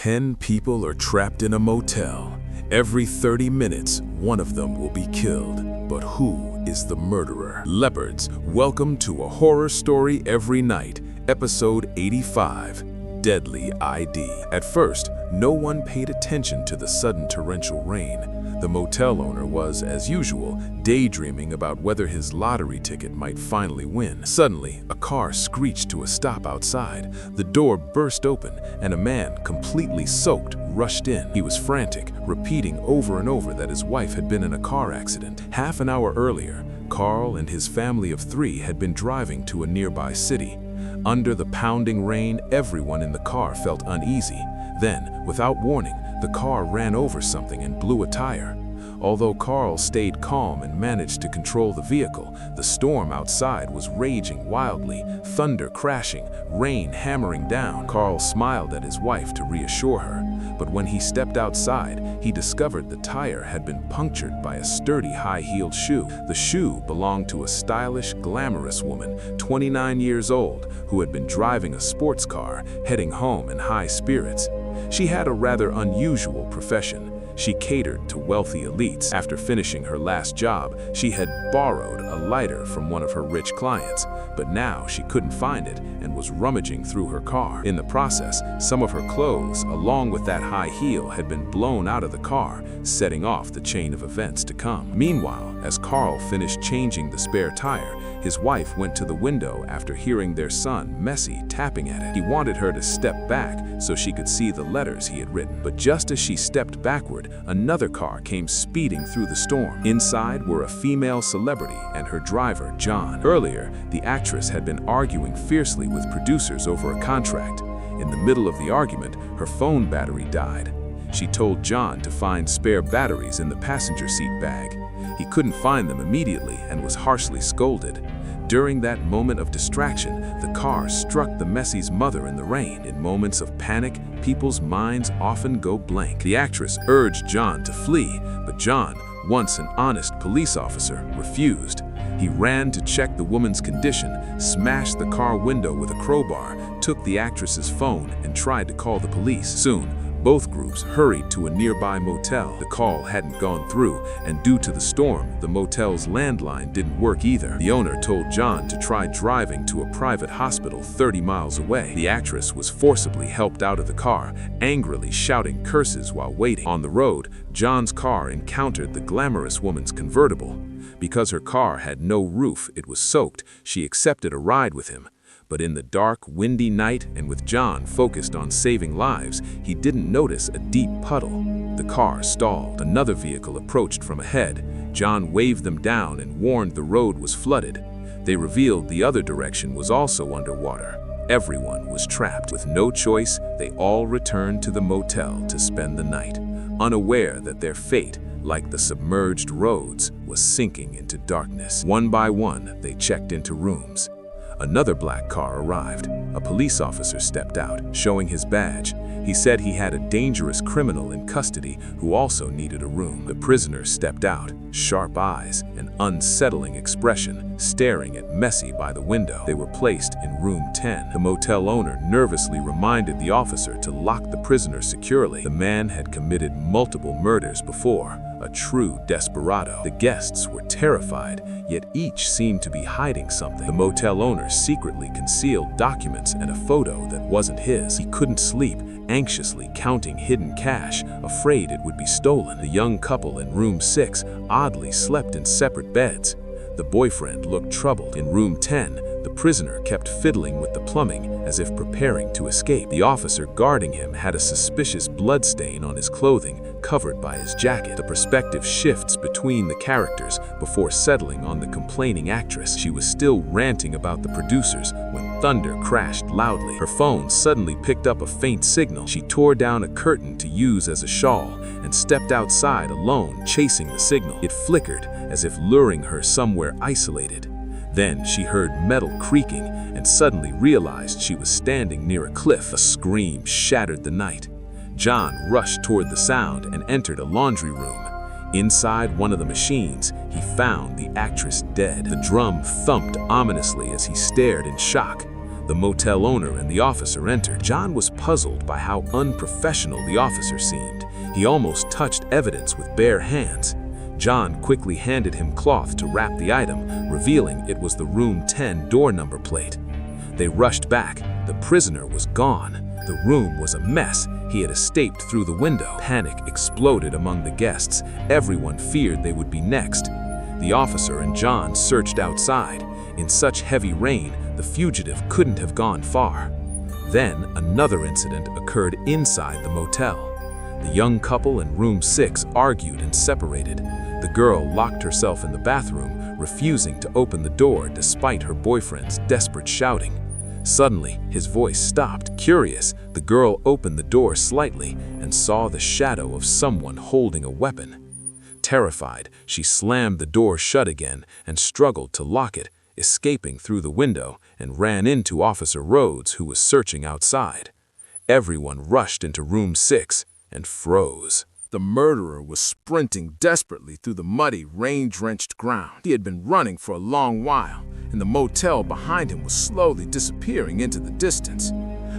10 people are trapped in a motel. Every 30 minutes, one of them will be killed. But who is the murderer? Leopards, welcome to A Horror Story Every Night, episode 85, Deadly ID. At first, no one paid attention to the sudden torrential rain. The motel owner was, as usual, daydreaming about whether his lottery ticket might finally win. Suddenly, a car screeched to a stop outside. The door burst open, and a man, completely soaked, rushed in. He was frantic, repeating over and over that his wife had been in a car accident. Half an hour earlier, Carl and his family of 3 had been driving to a nearby city. Under the pounding rain, everyone in the car felt uneasy. Then, without warning, the car ran over something and blew a tire. Although Carl stayed calm and managed to control the vehicle, the storm outside was raging wildly, thunder crashing, rain hammering down. Carl smiled at his wife to reassure her, but when he stepped outside, he discovered the tire had been punctured by a sturdy high-heeled shoe. The shoe belonged to a stylish, glamorous woman, 29 years old, who had been driving a sports car, heading home in high spirits. She had a rather unusual profession. She catered to wealthy elites. After finishing her last job, she had borrowed a lighter from one of her rich clients, but now she couldn't find it and was rummaging through her car. In the process, some of her clothes, along with that high heel, had been blown out of the car, setting off the chain of events to come. Meanwhile, as Carl finished changing the spare tire, his wife went to the window after hearing their son, Messi, tapping at it. He wanted her to step back so she could see the letters he had written. But just as she stepped backward, another car came speeding through the storm. Inside were a female celebrity and her driver, John. Earlier, the actress had been arguing fiercely with producers over a contract. In the middle of the argument, her phone battery died. She told John to find spare batteries in the passenger seat bag. He couldn't find them immediately and was harshly scolded. During that moment of distraction, the car struck the Messi's mother in the rain. In moments of panic, people's minds often go blank. The actress urged John to flee, but John, once an honest police officer, refused. He ran to check the woman's condition, smashed the car window with a crowbar, took the actress's phone, and tried to call the police. Soon, both groups hurried to a nearby motel. The call hadn't gone through, and due to the storm, the motel's landline didn't work either. The owner told John to try driving to a private hospital 30 miles away. The actress was forcibly helped out of the car, angrily shouting curses while waiting. On the road, John's car encountered the glamorous woman's convertible. Because her car had no roof, it was soaked, she accepted a ride with him. But in the dark, windy night, and with John focused on saving lives, he didn't notice a deep puddle. The car stalled. Another vehicle approached from ahead. John waved them down and warned the road was flooded. They revealed the other direction was also underwater. Everyone was trapped. With no choice, they all returned to the motel to spend the night, unaware that their fate, like the submerged roads, was sinking into darkness. One by one, they checked into rooms. Another black car arrived. A police officer stepped out, showing his badge. He said he had a dangerous criminal in custody who also needed a room. The prisoner stepped out, sharp eyes, an unsettling expression, staring at Messi by the window. They were placed in room 10. The motel owner nervously reminded the officer to lock the prisoner securely. The man had committed multiple murders before, a true desperado. The guests were terrified, yet each seemed to be hiding something. The motel owner secretly concealed documents and a photo that wasn't his. He couldn't sleep, anxiously counting hidden cash, afraid it would be stolen. The young couple in room 6 oddly slept in separate beds. The boyfriend looked troubled. In room 10, the prisoner kept fiddling with the plumbing as if preparing to escape. The officer guarding him had a suspicious blood stain on his clothing, covered by his jacket. The perspective shifts between the characters before settling on the complaining actress. She was still ranting about the producers when thunder crashed loudly. Her phone suddenly picked up a faint signal. She tore down a curtain to use as a shawl and stepped outside alone, chasing the signal. It flickered as if luring her somewhere isolated. Then she heard metal creaking and suddenly realized she was standing near a cliff. A scream shattered the night. John rushed toward the sound and entered a laundry room. Inside one of the machines, he found the actress dead. The drum thumped ominously as he stared in shock. The motel owner and the officer entered. John was puzzled by how unprofessional the officer seemed. He almost touched evidence with bare hands. John quickly handed him cloth to wrap the item, revealing it was the room 10 door number plate. They rushed back. The prisoner was gone. The room was a mess. He had escaped through the window. Panic exploded among the guests. Everyone feared they would be next. The officer and John searched outside. In such heavy rain, the fugitive couldn't have gone far. Then another incident occurred inside the motel. The young couple in room 6 argued and separated. The girl locked herself in the bathroom, refusing to open the door despite her boyfriend's desperate shouting. Suddenly, his voice stopped. Curious, the girl opened the door slightly and saw the shadow of someone holding a weapon. Terrified, she slammed the door shut again and struggled to lock it, escaping through the window, and ran into Officer Rhodes, who was searching outside. Everyone rushed into room 6 and froze. The murderer was sprinting desperately through the muddy, rain-drenched ground. He had been running for a long while, and the motel behind him was slowly disappearing into the distance.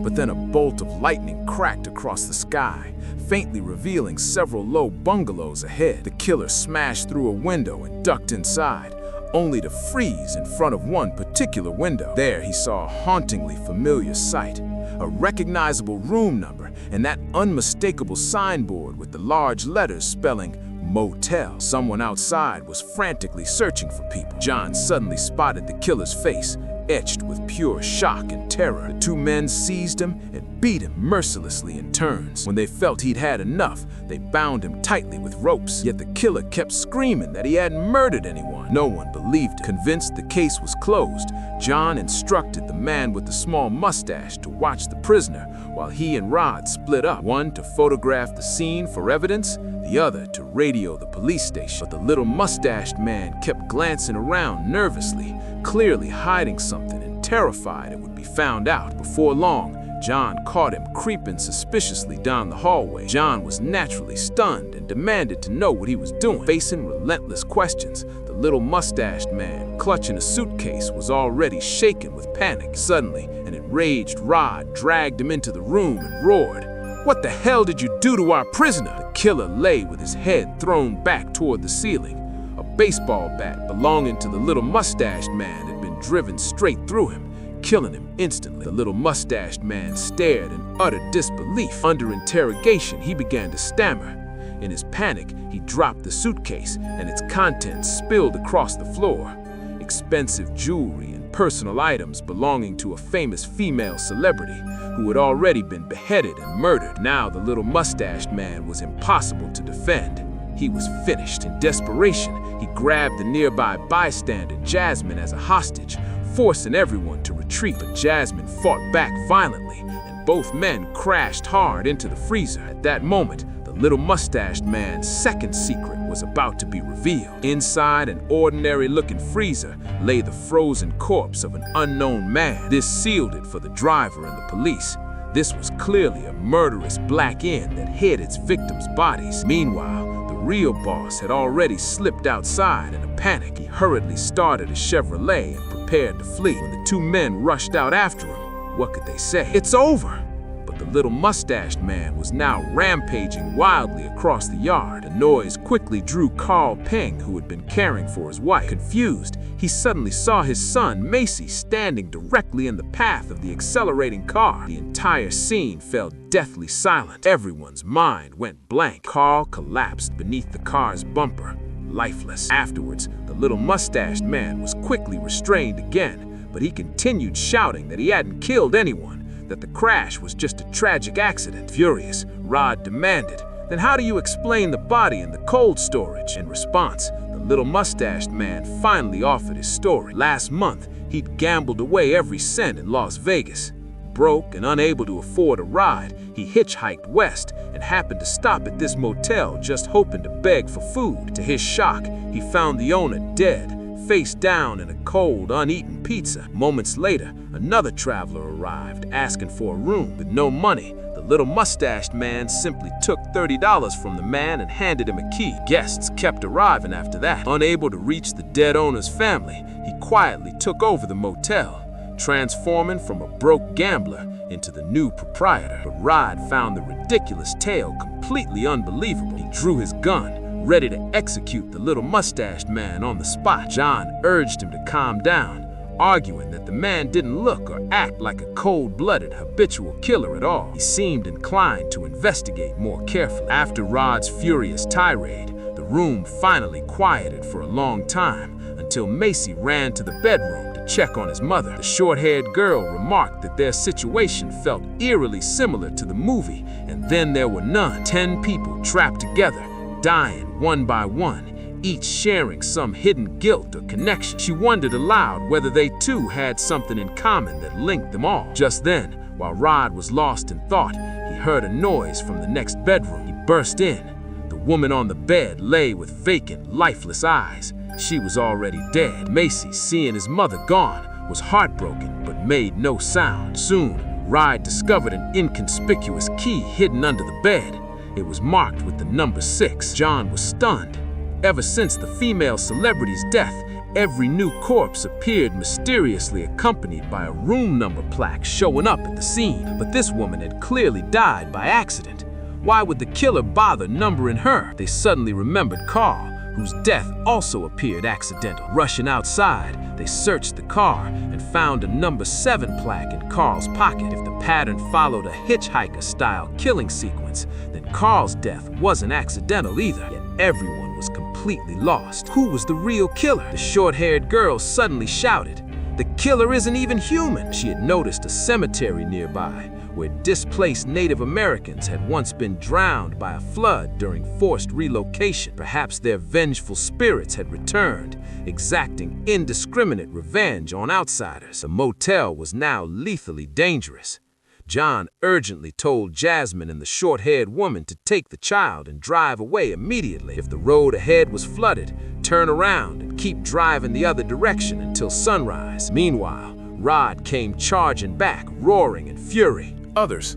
But then a bolt of lightning cracked across the sky, faintly revealing several low bungalows ahead. The killer smashed through a window and ducked inside, only to freeze in front of one particular window. There he saw a hauntingly familiar sight, a recognizable room number, and that unmistakable signboard with the large letters spelling motel. Someone outside was frantically searching for people. John suddenly spotted the killer's face, etched with pure shock and terror. The two men seized him and beat him mercilessly in turns. When they felt he'd had enough, they bound him tightly with ropes. Yet the killer kept screaming that he hadn't murdered anyone. No one believed it. Convinced the case was closed, John instructed the man with the small mustache to watch the prisoner while he and Rod split up, one to photograph the scene for evidence, the other to radio the police station. But the little mustached man kept glancing around nervously, clearly hiding something and terrified it would be found out. Before long, John caught him creeping suspiciously down the hallway. John was naturally stunned and demanded to know what he was doing. Facing relentless questions, the little mustached man, clutching a suitcase, was already shaken with panic. Suddenly, an enraged Rod dragged him into the room and roared, "What the hell did you do to our prisoner?" The killer lay with his head thrown back toward the ceiling. A baseball bat belonging to the little mustached man had been driven straight through him, killing him instantly. The little mustached man stared in utter disbelief. Under interrogation, he began to stammer. In his panic, he dropped the suitcase, and its contents spilled across the floor. Expensive jewelry and personal items belonging to a famous female celebrity who had already been beheaded and murdered. Now the little mustached man was impossible to defend. He was finished. In desperation, he grabbed the nearby bystander, Jasmine, as a hostage, forcing everyone to retreat. But Jasmine fought back violently, and both men crashed hard into the freezer. At that moment, the little mustached man's second secret was about to be revealed. Inside an ordinary-looking freezer lay the frozen corpse of an unknown man. This sealed it for the driver and the police. This was clearly a murderous black inn that hid its victims' bodies. Meanwhile, the real boss had already slipped outside in a panic. He hurriedly started a Chevrolet and prepared to flee. When the two men rushed out after him, what could they say? "It's over!" But the little mustached man was now rampaging wildly across the yard. The noise quickly drew Carl Peng, who had been caring for his wife. Confused, he suddenly saw his son, Macy, standing directly in the path of the accelerating car. The entire scene fell deathly silent. Everyone's mind went blank. Carl collapsed beneath the car's bumper, lifeless. Afterwards, the little mustached man was quickly restrained again, but he continued shouting that he hadn't killed anyone, that the crash was just a tragic accident. Furious, Rod demanded, "Then how do you explain the body in the cold storage?" In response, the little mustached man finally offered his story. Last month, he'd gambled away every cent in Las Vegas. Broke and unable to afford a ride, he hitchhiked west and happened to stop at this motel just hoping to beg for food. To his shock, he found the owner dead, face down in a cold, uneaten pizza. Moments later, another traveler arrived, asking for a room. With no money, the little mustached man simply took $30 from the man and handed him a key. Guests kept arriving after that. Unable to reach the dead owner's family, he quietly took over the motel, transforming from a broke gambler into the new proprietor. But Rod found the ridiculous tale completely unbelievable. He drew his gun, ready to execute the little mustached man on the spot. John urged him to calm down, arguing that the man didn't look or act like a cold-blooded, habitual killer at all. He seemed inclined to investigate more carefully. After Rod's furious tirade, the room finally quieted for a long time, until Macy ran to the bedroom to check on his mother. The short-haired girl remarked that their situation felt eerily similar to the movie, and then there were none. 10 people trapped together, dying one by one, each sharing some hidden guilt or connection. She wondered aloud whether they too had something in common that linked them all. Just then, while Rod was lost in thought, he heard a noise from the next bedroom. He burst in. The woman on the bed lay with vacant, lifeless eyes. She was already dead. Macy, seeing his mother gone, was heartbroken but made no sound. Soon, Rod discovered an inconspicuous key hidden under the bed. It was marked with the number 6. John was stunned. Ever since the female celebrity's death, every new corpse appeared mysteriously accompanied by a room number plaque showing up at the scene. But this woman had clearly died by accident. Why would the killer bother numbering her? They suddenly remembered Carl, whose death also appeared accidental. Rushing outside, they searched the car and found a number 7 plaque in Carl's pocket. If the pattern followed a hitchhiker-style killing sequence, then Carl's death wasn't accidental either. Yet everyone was completely lost. Who was the real killer? The short-haired girl suddenly shouted, "The killer isn't even human!" She had noticed a cemetery nearby, where displaced Native Americans had once been drowned by a flood during forced relocation. Perhaps their vengeful spirits had returned, exacting indiscriminate revenge on outsiders. The motel was now lethally dangerous. John urgently told Jasmine and the short-haired woman to take the child and drive away immediately. If the road ahead was flooded, turn around and keep driving the other direction until sunrise. Meanwhile, Rod came charging back, roaring in fury. Others.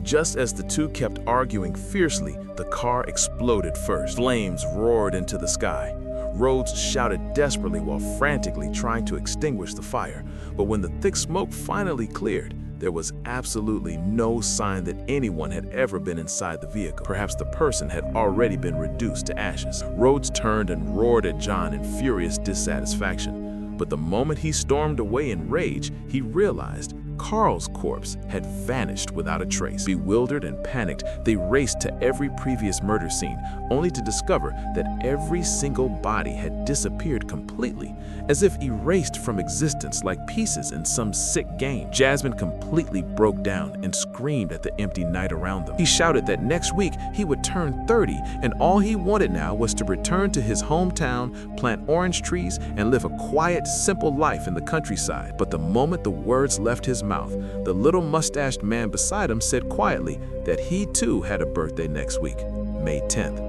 Just as the two kept arguing fiercely, the car exploded first. Flames roared into the sky. Rhodes shouted desperately while frantically trying to extinguish the fire. But when the thick smoke finally cleared, there was absolutely no sign that anyone had ever been inside the vehicle. Perhaps the person had already been reduced to ashes. Rhodes turned and roared at John in furious dissatisfaction. But the moment he stormed away in rage, he realized Carl's corpse had vanished without a trace. Bewildered and panicked, they raced to every previous murder scene, only to discover that every single body had disappeared completely, as if erased from existence like pieces in some sick game. Jasmine completely broke down and screamed at the empty night around them. He shouted that next week he would turn 30, and all he wanted now was to return to his hometown, plant orange trees, and live a quiet, simple life in the countryside. But the moment the words left his mouth, the little mustached man beside him said quietly that he too had a birthday next week, May 10th.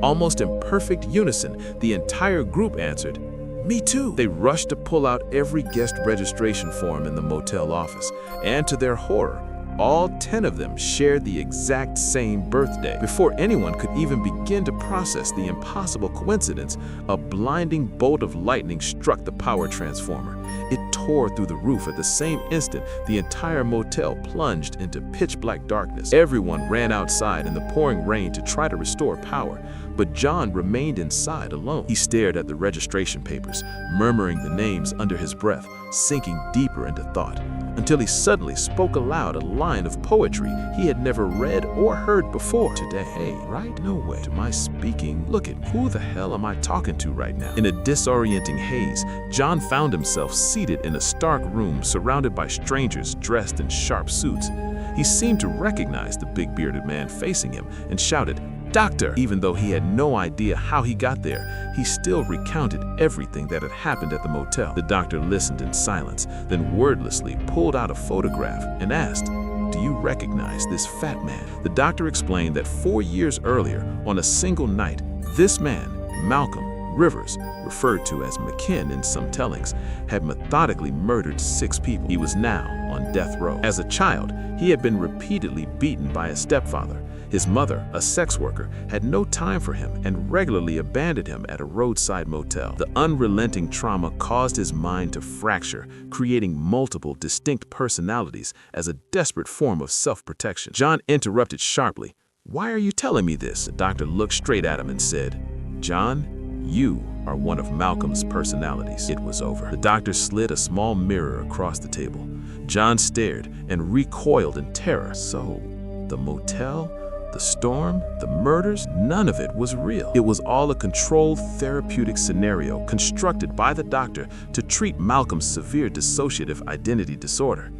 Almost in perfect unison, the entire group answered, "Me too." They rushed to pull out every guest registration form in the motel office, and to their horror, all 10 of them shared the exact same birthday. Before anyone could even begin to process the impossible coincidence, a blinding bolt of lightning struck the power transformer. It tore through the roof. At the same instant, the entire motel plunged into pitch-black darkness. Everyone ran outside in the pouring rain to try to restore power, but John remained inside alone. He stared at the registration papers, murmuring the names under his breath, sinking deeper into thought, until he suddenly spoke aloud a line of poetry he had never read or heard before. "Today, hey, right? No way. Am I speaking? Look at who the hell am I talking to right now?" In a disorienting haze, John found himself seated in a stark room surrounded by strangers dressed in sharp suits. He seemed to recognize the big bearded man facing him and shouted, "Doctor!" Even though he had no idea how he got there, he still recounted everything that had happened at the motel. The doctor listened in silence, then wordlessly pulled out a photograph and asked, "Do you recognize this fat man?" The doctor explained that 4 years earlier, on a single night, this man, Malcolm, Rivers, referred to as McKinn in some tellings, had methodically murdered 6 people. He was now on death row. As a child, he had been repeatedly beaten by his stepfather. His mother, a sex worker, had no time for him and regularly abandoned him at a roadside motel. The unrelenting trauma caused his mind to fracture, creating multiple distinct personalities as a desperate form of self-protection. John interrupted sharply. "Why are you telling me this?" The doctor looked straight at him and said, "John, you are one of Malcolm's personalities." It was over. The doctor slid a small mirror across the table. John stared and recoiled in terror. So, the motel, the storm, the murders, none of it was real. It was all a controlled therapeutic scenario constructed by the doctor to treat Malcolm's severe dissociative identity disorder.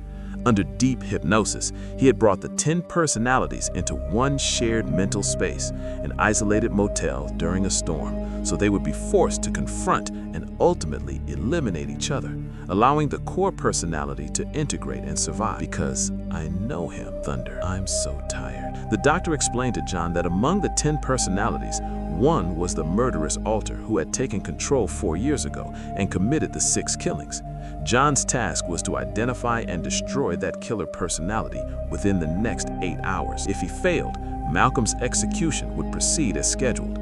Under deep hypnosis, he had brought the 10 personalities into one shared mental space, an isolated motel during a storm, so they would be forced to confront and ultimately eliminate each other, allowing the core personality to integrate and survive. "Because I know him, Thunder. I'm so tired." The doctor explained to John that among the 10 personalities, one was the murderous Alter who had taken control 4 years ago and committed the 6 killings. John's task was to identify and destroy that killer personality within the next 8 hours. If he failed, Malcolm's execution would proceed as scheduled.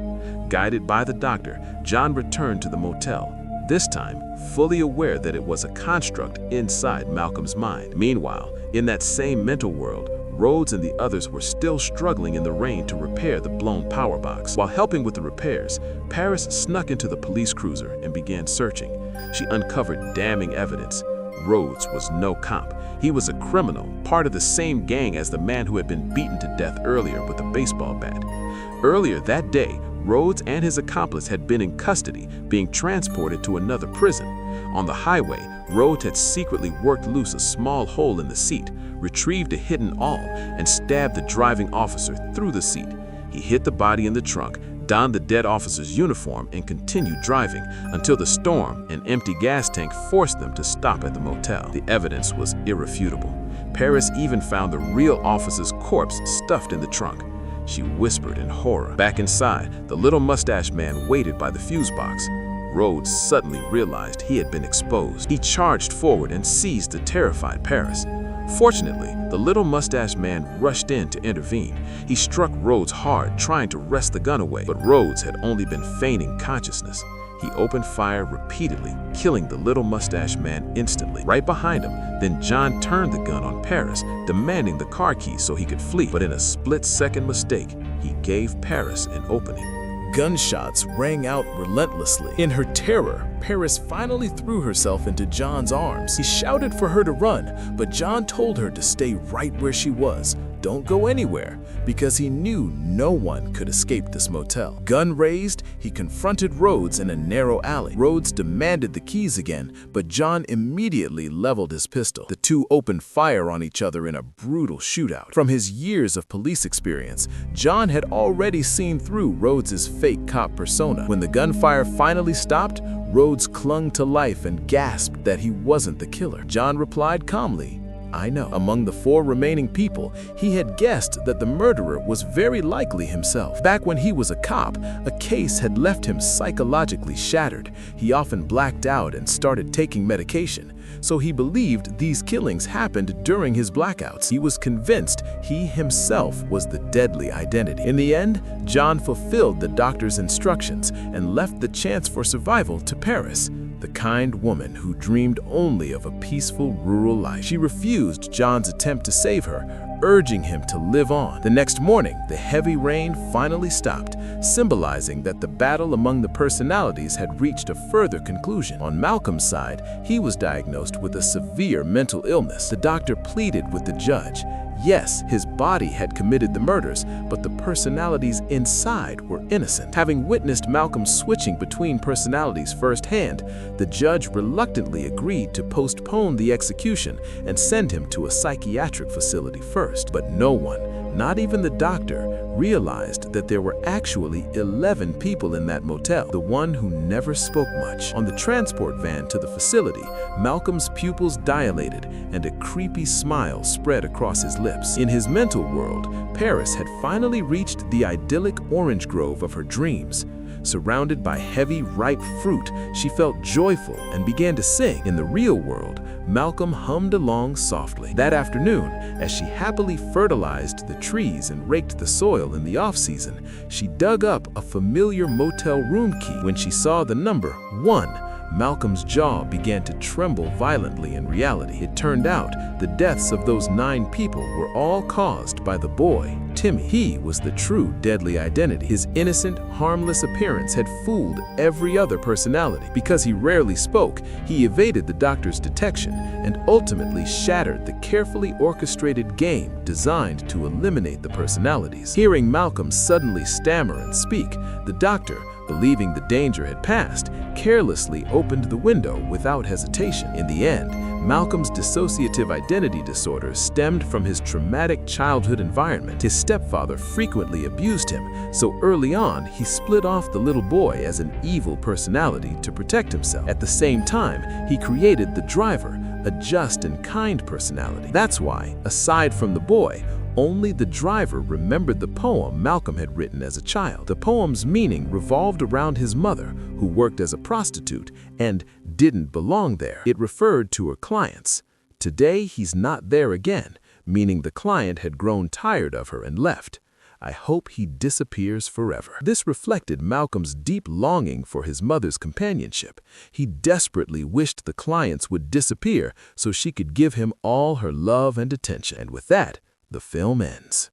Guided by the doctor, John returned to the motel, this time fully aware that it was a construct inside Malcolm's mind. Meanwhile, in that same mental world, Rhodes and the others were still struggling in the rain to repair the blown power box. While helping with the repairs, Paris snuck into the police cruiser and began searching. She uncovered damning evidence. Rhodes was no cop. He was a criminal, part of the same gang as the man who had been beaten to death earlier with a baseball bat. Earlier that day, Rhodes and his accomplice had been in custody, being transported to another prison. On the highway, Rhodes had secretly worked loose a small hole in the seat, retrieved a hidden awl, and stabbed the driving officer through the seat. He hid the body in the trunk, donned the dead officer's uniform, and continued driving until the storm and empty gas tank forced them to stop at the motel. The evidence was irrefutable. Paris even found the real officer's corpse stuffed in the trunk. She whispered in horror. Back inside, the little mustache man waited by the fuse box. Rhodes suddenly realized he had been exposed. He charged forward and seized the terrified Paris. Fortunately, the little mustache man rushed in to intervene. He struck Rhodes hard, trying to wrest the gun away, but Rhodes had only been feigning consciousness. He opened fire repeatedly, killing the little mustache man instantly. Right behind him, then John turned the gun on Paris, demanding the car keys so he could flee. But in a split-second mistake, he gave Paris an opening. Gunshots rang out relentlessly. In her terror, Paris finally threw herself into John's arms. He shouted for her to run, but John told her to stay right where she was. Don't go anywhere, because he knew no one could escape this motel. Gun raised, he confronted Rhodes in a narrow alley. Rhodes demanded the keys again, but John immediately leveled his pistol. The two opened fire on each other in a brutal shootout. From his years of police experience, John had already seen through Rhodes's fake cop persona. When the gunfire finally stopped, Rhodes clung to life and gasped that he wasn't the killer. John replied calmly, "I know." Among the 4 remaining people, he had guessed that the murderer was very likely himself. Back when he was a cop, a case had left him psychologically shattered. He often blacked out and started taking medication, so he believed these killings happened during his blackouts. He was convinced he himself was the deadly identity. In the end, John fulfilled the doctor's instructions and left the chance for survival to Paris, the kind woman who dreamed only of a peaceful rural life. She refused John's attempt to save her, urging him to live on. The next morning, the heavy rain finally stopped, symbolizing that the battle among the personalities had reached a further conclusion. On Malcolm's side, he was diagnosed with a severe mental illness. The doctor pleaded with the judge. Yes, his body had committed the murders, but the personalities inside were innocent. Having witnessed Malcolm switching between personalities firsthand, the judge reluctantly agreed to postpone the execution and send him to a psychiatric facility first. But no one, not even the doctor, realized that there were actually 11 people in that motel, the one who never spoke much. On the transport van to the facility, Malcolm's pupils dilated and a creepy smile spread across his lips. In his mental world, Paris had finally reached the idyllic orange grove of her dreams. Surrounded by heavy, ripe fruit, she felt joyful and began to sing. In the real world, Malcolm hummed along softly. That afternoon, as she happily fertilized the trees and raked the soil in the off-season, she dug up a familiar motel room key. When she saw the number 1, Malcolm's jaw began to tremble violently. In reality, it turned out the deaths of those 9 people were all caused by the boy, Timmy. He was the true deadly identity. His innocent, harmless appearance had fooled every other personality. Because he rarely spoke, he evaded the doctor's detection and ultimately shattered the carefully orchestrated game designed to eliminate the personalities. Hearing Malcolm suddenly stammer and speak, the doctor, believing the danger had passed, carelessly opened the window without hesitation. In the end, Malcolm's dissociative identity disorder stemmed from his traumatic childhood environment. His stepfather frequently abused him, so early on he split off the little boy as an evil personality to protect himself. At the same time, he created the driver, a just and kind personality. That's why, aside from the boy, only the driver remembered the poem Malcolm had written as a child. The poem's meaning revolved around his mother, who worked as a prostitute and didn't belong there. It referred to her clients. Today, he's not there again, meaning the client had grown tired of her and left. I hope he disappears forever. This reflected Malcolm's deep longing for his mother's companionship. He desperately wished the clients would disappear so she could give him all her love and attention. And with that, the film ends.